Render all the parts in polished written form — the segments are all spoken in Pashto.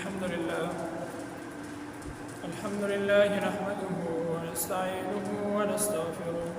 الحمد لله نحمده ونستعينه ونستغفره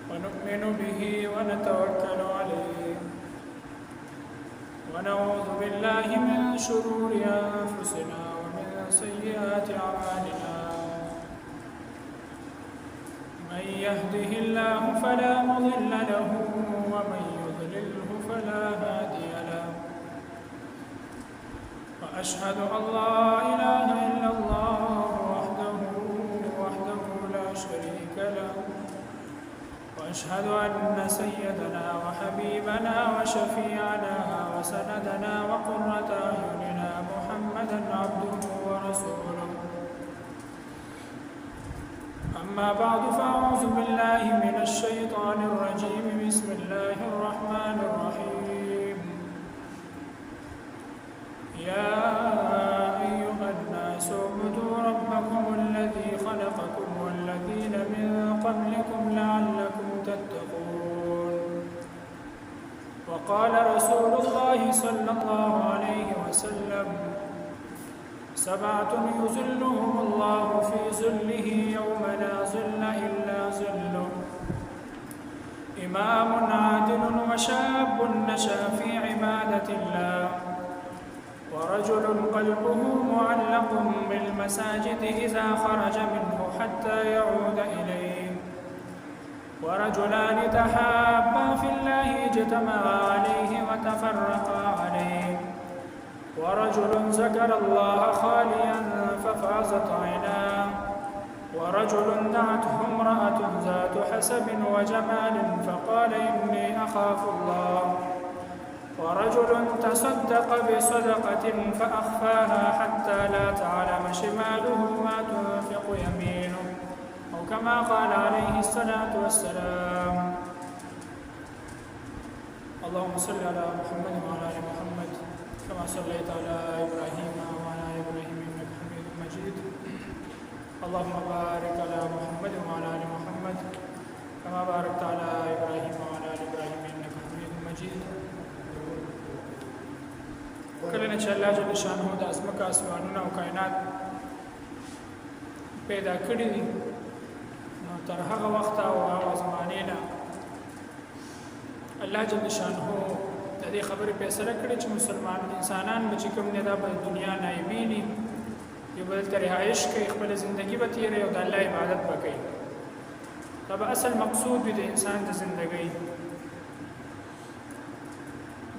ونؤمن به ونتوكل عليه ونعوذ بالله من شرور أنفسنا ومن سيئات أعمالنا من يهده الله فلا مضل له ومن يضلله فلا هادي له وأشهد أن لا إله إلا الله وحده لا شريك له وأشهد أن سيدنا وحبيبنا وشفيعنا وسندنا وقرة أعيننا محمدا عبده ورسوله أما بعد فأعوذ بالله من الشيطان الرجيم بسم الله الرحمن الرحيم يا أيها الناس اعبدوا ربكم الذي خلقكم والذين من قبلكم لعلكم تتقون وقال رسول الله صلى الله عليه وسلم سبعة يظلهم الله في ظله يوم لا ظل إلا ظله إمام عادل وشاب نشأ في عبادة الله ورجل قلبه معلق بالمساجد إذا خرج منه حتى يعود إليه ورجلان تحابا في الله اجتمعا عليه وتفرقا عليه ورجل ذكر الله خاليا ففاضت عيناه ورجل دعته امرأة ذات حسب وجمال فقال إني أخاف الله ورجل تصدق بصدقة فأخفاها حتى لا تعلم شماله ما تنفق يمينه أو كما قال عليه الصلاة والسلام اللهم صل على محمد وعلى آل محمد كما صليت على إبراهيم وعلى آل إبراهيم إنك حميد مجيد اللهم بارك على محمد وعلى آل محمد كما باركت على إبراهيم وعلى آل إبراهيم إنك حميد مجيد کله نه چې الله جل شانه د ازمکه اسمانونه او کائنات پیدا کړی دي نو تر هغه وخت او هغه زمانه نه الله جل شانه د دې خبرې فیصله کړې چې مسلمان انسانان به چې کوم نه د دنیا نایبینی یو بل تر رهایش کوي خپل ژوندۍ به تیرې او د الله عبادت وکړي دا به اصل مقصود دی د انسان د ژوندۍ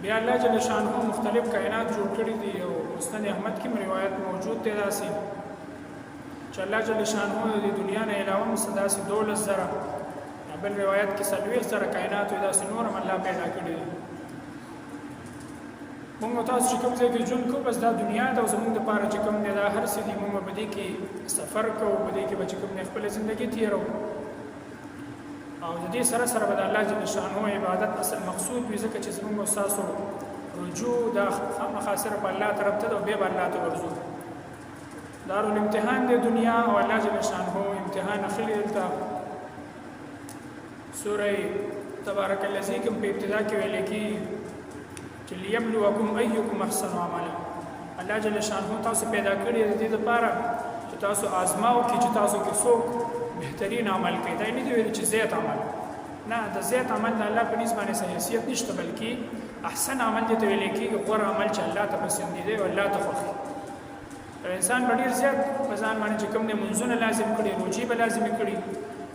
بیا الله جل شانه مختلف کائنات جوړ کړی دي او مسند احمد کې روایت موجود دی داسې چې الله جل شانه د دنیا نه علاوه مصداسي 12000 بل روایت کې 30000 کائنات او داسې نور هم الله پیدا کړی دي موږ تاسو چې کوم ځای کې ژوند کوو بس دا دنیا د زموږ د پاره چې کوم نه دا هر څه دي موږ په دې کې سفر کوو په دې کې به کوم نه خپل ژوندۍ تیرو او د دې سره سره به الله جل شانه عبادت اصل مقصود وي ځکه چې زموږ استادو رجوع د مخاصر په الله طرف ته او به الله ته ورځو دارالامتحان د دنیا او الله جل شانه امتحان اخلي دلته سوره تبارک الذی کوم په ابتدا کې ویل کی چې ليبلوکم ایکم احسن عملا الله جل شانه تاسو پیدا کړی د دې لپاره چې تاسو آزماو کې چې تاسو کې څوک بهترین عمل کوي دا نه دی ویل چې زیات عمل نه د زیات عمل د الله په نسبت باندې حیثیت نشته بلکې احسن عمل دې ته ویل کېږي غوړ عمل چې الله ته پسند دی او الله ته خوښي انسان ډیر زیات ځان باندې چې کوم نه منځونه لازم کړي روجي به لازم کړي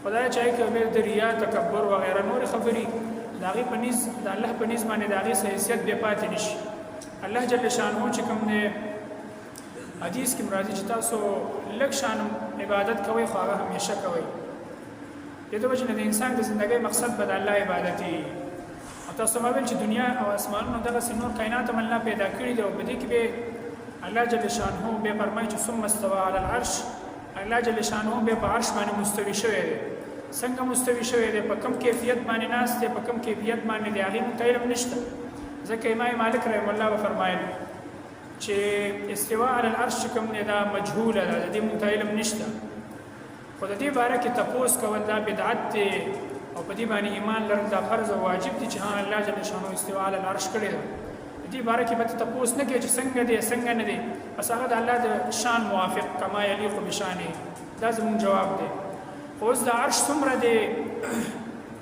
خدای چاهي کې به د ریا تکبر و غیره نور خبري داغي پنيز د الله په نسبت باندې داغي حیثیت به پاتې نشي الله جل شانه چې کوم نه حدیث کې مرادي چې تاسو لک شان عبادت کوئ خو هغه همیشه کوئ دغه وجه نه د انسان د ژوندۍ مقصد به د الله عبادت دی او تاسو مابل چې دنیا او اسمانونو دغه سنور کائنات هم الله پیدا کړی دی او په دې کې به الله جل شانه به فرمایي چې ثم استوى على العرش الله جل شانه به په عرش باندې مستوي شوی دی څنګه مستوي شوی دی په کوم کیفیت باندې ناس دی په کوم کیفیت باندې دی هغه متعلم نشته ځکه امام مالک رحم الله فرمایي چې استوا علی العرش کوم نه دا مجهوله ده د دې متعلم نشته خو د دې باره کې تپوس کول دا بدعت دی او په دې باندې ایمان لرل دا فرض او واجب دي چې الله جل شانه استوا علی العرش کړی دی دې باره کې به ته تپوس نه کوې چې څنګه دی څنګه نه دی، بس هغه د الله د شان موافق کما یلیق بشانه. دا زموږ جواب دی. خو اوس د عرش څومره دی؟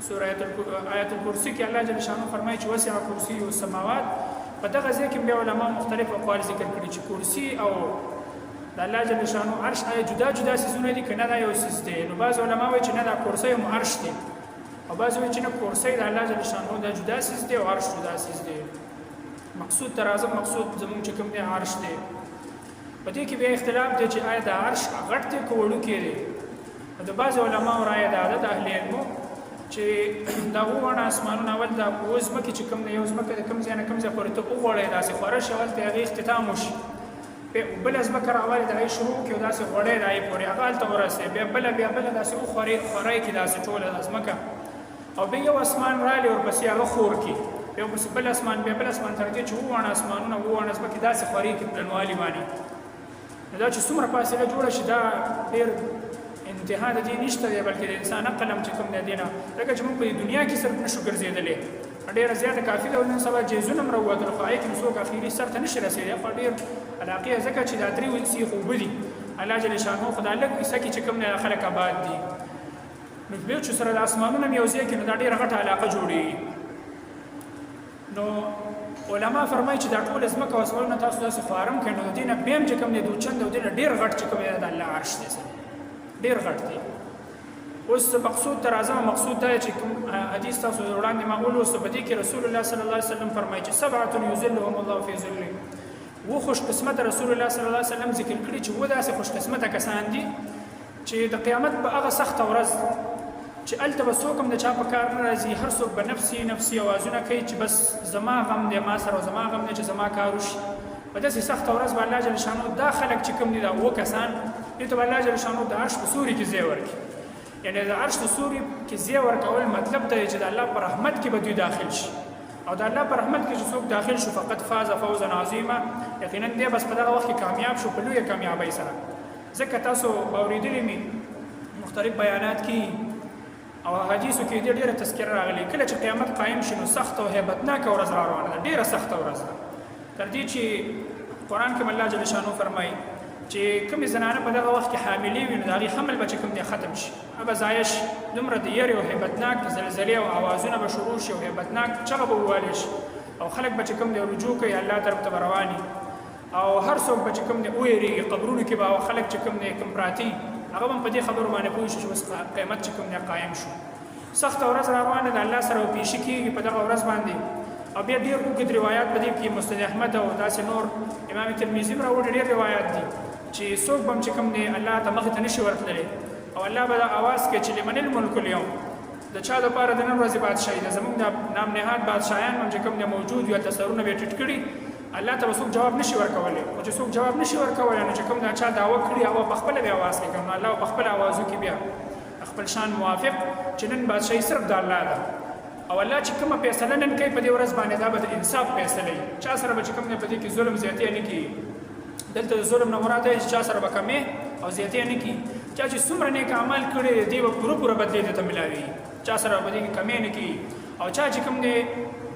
سوره آیت الکرسی کې الله جل شانه فرمایي چې وسع کرسیه السماوات. په دغه ځای کې بیا علما مختلف اقوال ذکر کړي چې کرسی او د الله جل شانه عرش آیا جدا جدا سيزونه دي کنه دا یو سیز دی. نو بعض علما وایي چې نه دا کرسی هم عرش دی، او بعض وایي چې نه کرسی د الله جل شانه دا جدا سیز دی او عرش جدا سیز دی. مقصود تر اعظم مقصود زموږ چې کوم دی عرش دی. په دې کې بیا اختلاف دی چې آیا د عرش غټ دی که وړوکی دی. د بعض علماو رایه دا ده د اهل علمو چې دا وونه اسمانونه اول دا ځمکې چې کوم دی یو ځمکه د کوم ځای نه کوم ځای پورې ته وغوړی داسې خوره شي اول ته هغې اختتام وشي، بله ځمکه راولې د هغې شروع کړي او داسې غوړی د هغې پورې هغه هلته ورسې بیا بله داسې وخورې کړي داسې ټوله دا ځمکه، او بیا یو اسمان راغلی ورپسې هغه خور کړي، بیا ورپسې بل اسمان بیا بل اسمان تر دې چې وونه اسمانونه وونه ځمکې داسې خورې کړي پلنوالي باندې. نو دا چې څومره فاصله جوړه شي دا ډېر انتها د دې نشته دی، بلکې د انسان عقل هم چې کوم دی نه لکه چې موږ په دنیا کې صرف نشو ګرځېدلی، ډېره زیاته کافي ده. نن سبا جیزونه هم راووتل خو هغې کې څوک اخري سر ته نشي رسېدی، خو ډېر علاقې ځکه چې دا درې سیخ اوبه دي الله جل شانه خو دا لږ حصه کې چې کوم دی خلک آباد دي. نو بیا چې سره د اسمانونه هم یو ځای کې نو دا ډېره غټه علاقه جوړېږي. نو علما فرمایي چې دا ټول ځمکه او اسمانونه تاسو داسې خوارم کړئ نو د دې نه بیا هم چې کوم دی دوچند او دې نه ډېر غټ چې کوم دی د الله عرش دی ډېر غټ دی. اوس مقصود تر اعظم مقصود دا چې حدیث تاسو وړاندې ما ولوست په دې کې رسول الله صلی الله علیه وسلم فرمایي چې سبعه یذلهم الله فی ظله. و خوش قسمت رسول الله صلی الله علیه وسلم ذکر کړی چې و داسې خوش قسمت کسان دي چې د قیامت په هغه سخت ورځ چې الته به څوک هم د چا په کار نه راځي، هر څوک به نفسي اوازونه کوي چې بس زما غم دی ما سره، زما غم دی چې زما کار وشي. په داسې سخته ورځ به الله جل شانه دا خلک چې کوم دي دا اووه کسان دې ته به الله جل شانه د عرش په سوري کې ځای ورکړي. یعنې د عرش په سوري کې ځای ورکول مطلب دا چې د الله په رحمت کې به دوی داخل شي، او د الله په رحمت کې چې څوک داخل شو فقط فاز فوزا عظیما، یقینا دی بس په دغه وخت کې کامیاب شو په لویه کامیابۍ سره. ځکه تاسو اورېدلي مې مختلف بیانات کې او حدیثو کې ډېره تذکره راغلې کله چې قیامت قایم شي نو سخته او هیبتناکه ورځ را روانه ده، ډېره سخته ورځ ده. تر دې چې قرآن کې الله جل شانه فرمایي چې کومې زنانه په دغه وخت کې حاملې وي نو د هغې حمل به چې کوم دی ختم شي، به ضایع شي، دومره د یرې او هیبتناک زلزلې او اوازونه به شروع شي او هیبتناک چغه به ووالې شي، او خلک به چې کوم دی رجوع کوي الله طرف ته به رواني، او هر څوک به چې کوم دی ویریږي، قبرونو کې به خلک چې کوم دی کوم پراته هغه هم په دې خبرو باندې پوه شي چې اوس قیامت چې کوم دی قایم شو. سخته ورځ را روانه ده، الله سره پیش کېږي په دغه ورځ باندې. او بیا ډېر اوږد روایات په دې کې مسند احمد او داسې نور امام ترمذي هم راوړي ډېر روایات دي چې څوک به هم چې کوم دی الله ته مخې ته نشي ورتللی، او الله به دا اواز کوي چې لمن الملک اليوم، د چا دپاره د نن ورځې بادشاهي ده، زموږ د نام نهاد بادشاهیان هم چې کوم دی موجود وي هلته سرونه به یې ټیټ کړي، الله ته به څوک جواب نشي ورکولی. خو چې څوک جواب نشي ورکولی نو چې کوم دا چا دعوه کړي هغه په خپله بیا اواز کوي، نو الله په خپل اوازو کې بیا خپل شان موافق چې نن بادشاهي صرف د الله ده، او الله چې کومه فیصله نن کوي په دې ورځ باندې دا به د انصاف فیصله وي. چا سره به چې کوم دی په دې کې ظلم زیاتې نه کېږي، دلته د ظلم نه مراد دی چې چا سره به کمې او زیاتې نه کېږي. چا چې څومره نیک اعمال کړي دی به پوره بدلې ته میلاوي، چا سره به دې کې کمې نه کېږي، او چا چې کوم دی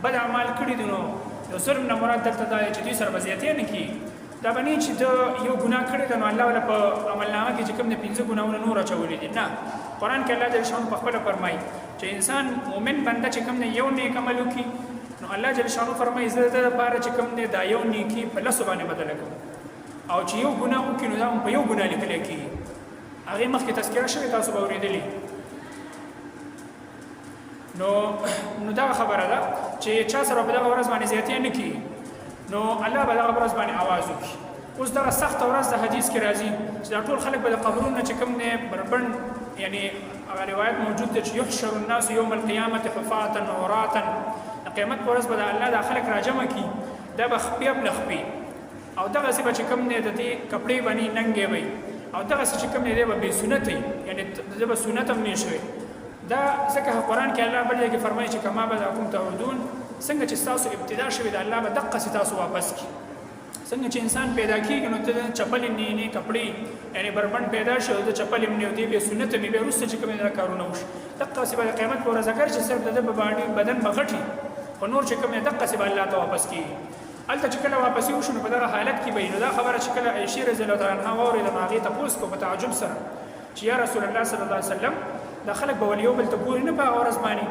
بد اعمال کړي دي نو د ظلم نه مراد دلته دا چې دوی سره به زیاتې نه کېږي. دا به نه چې د یو ګناه کړی ده نو الله ولا په عملنامه کې چې کوم دی 15 ګناهونه نور اچولي دي، نه. قرآن کې الله جل شانه په خپله فرمایي چې انسان مؤمن بنده چې کوم دی یو نیک عمل وکړي نو الله جل شانه فرمایي زه د ده لپاره چې کوم دی دا یو نیکي په لسو باندې بدله کوم، او چې یو ګناه وکړي نو دا هم په یو ګناه لیکلی کېږي. هغې مخکې تذکره شوې تاسو به اورېدلي. نو دغه خبره ده چې چا سره په دغه ورځ باندې زیاتې نه کېږي نو الله به دغه ورځ باندې اواز وکړي. اوس دغه سخته ورځ د حدیث کې راځي چې دا ټول خلک به د قبرونو چې کوم دی بربند، یعنی هغه روایت موجود دی چې یحشر الناس یوم القیامة حفاة عراة، د قیامت په ورځ به د الله دا خلک راجمع کړي، دا به خپې اب نه خپې، او دغسې به چې کوم دی د دې کپړې باندې ننګې وي، او دغسې چې کوم دی دی به بې سنت وي، یعنې د به سنت هم نه شوی. دا ځکه قرآن کې الله بل ځای کې فرمایي چې کما بدأکم تعودون، څنګه چې ستاسو ابتدا شوې ده الله به دقسې تاسو واپس کړي. څنګه چې انسان پیدا کېږي نو ته چپل نه نه کپړې یعنی بربند پیدا شو د چپل نه دی به سنت می به وروسته چې کوم دا کارونه وشي دقسې به قیامت پر ورځ اگر چې صرف د بدن بغټي او نور چې کوم دقسې به الله ته واپس کړي. هلته چې کله واپسې وشو نو په دغه حالت کې به نو دا خبره چې کله عایشې رضی الله تعالی عنها واورېده نو هغې تپوس کو په تعجب سره چې یا رسول الله صلی الله علیه وسلم دا خلک به ولې یو بل ته ګوري نه په هغه ورځ باندې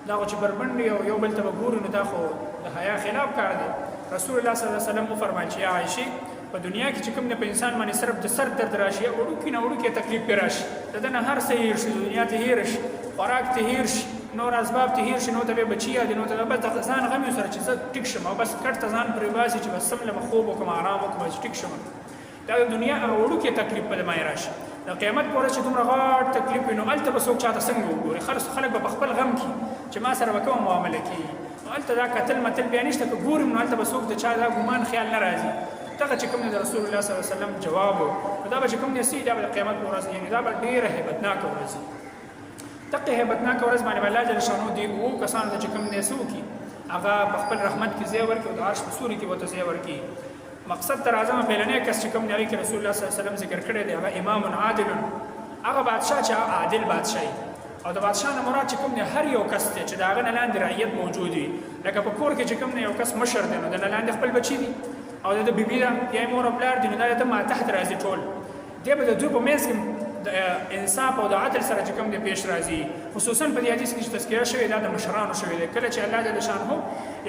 دا خو چې بربنډ یو یو بل ته به ګوري نو دا خو د حیا خلاف کار دی. رسول الله صلی الله علیه وسلم وفرمایل چې یا عایشې په دنیا کې چې کوم نه په انسان باندې صرف د سر درد راشي او وړوکي نه وړوکي تکلیف پرې راشي د ده نه هر څه هېر شي، دنیا ته هېر شي، خوراک ته هېر شي، نور اسباب ته هېر شي، نو ته بیا بچي یادې نو ته بس د ځان غم یې سره چې زه ټیک شم او بس کټ ته ځان پرې باسي چې بس سم لمه خوب وکړم آرام وکړم چې ټیک شم. دا د دنیا هغه وړوکي تکلیف په ده باندې راشي. د قیامت په ورځ چې دومره غټ تکلیف وي نو هلته به څوک چاته څنګه وګوري؟ خلک به په خپل غم کې چې ما سره به کومه معامله کېږي نو هلته دا کتل متل بیا نشته که ګورم نو هلته به څوک د چا دا ګمان خیال نه راځي. دغه چې کوم دی د رسول الله صلی الله علیه وسلم جواب و نو دا به چې کوم دی سي دا به د قیامت په ورځ یعنې دا به ډېره هیبتناکه ورځ وي. دغه هیبتناکه ورځ باندې به الله جل شانو دې اوو کسانو ته چې کوم دی څه وکړي هغه په خپل رحمت کې ځای ورکړي او د عرش په سوري کې ورته ځای ورکړي. مقصد تر اعظمه پیلنی کس چې کوم دی هغې کې رسول الله صلی الله علیه وسلم ذکر کړی دی هغه امام عادل، هغه بادشاه چې عادل بادشاهي او د بادشاه نه مراد چې کوم دی هر یو کس دی چې د هغه نه لاندې رعیت موجود وي. لکه په کور کې چې کوم دی یو کس مشر دی نو د نه لاندې خپل بچي دي او د بیبي ده یا مور او پلار دي نو دا د ما تحت راځي ټول دی به د دوی په منځ کې د انصاف او د عدل سره چې کوم دی پیش راځي. خصوصا په دې حدیث کې چې تذکره شوې ده د مشرانو شوې ده کله چې الله جل شانه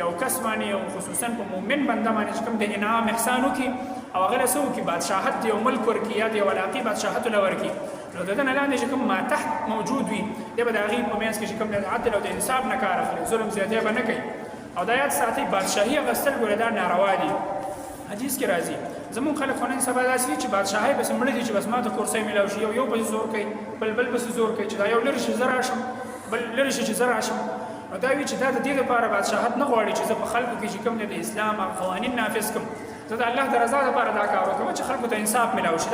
یو کس باندې او خصوصا په مؤمن بنده باندې چې کوم دی انعام احسان وکړي او هغه له څه وکړي بادشاهت دی او ملک ورکړي یا د یو علاقې بادشاهت له ورکړي نو د ده نه لاندې چې کوم ما تحت موجود وي دی به د هغې په منځ کې چې کوم دی د عدل او د انصاف نه کار اخلي، ظلم زیاتۍ به نه کوي. او دا یاد ساتئ بادشاهي اخیستل ګوره دا ناروا دي. حدیث کې راځي زمونږ خلک خو نن سبا داسې دي چې بادشاهۍ پسې مړه دي چې بس ما ته کورسۍ میلاو شي یو پسې زور کوي بل پسې زور کوي چې دا یو لرې شي زه راشم بل لرې شي چې زه راشم. نو دا وي چې دا د دې لپاره بادشاهت نه غواړي چې زه په خلکو کې چې کوم دی د اسلام قوانین نافظ کړم، زه د الله د رضا لپاره دا کار وکړم چې خلکو ته انصاف میلاو شي.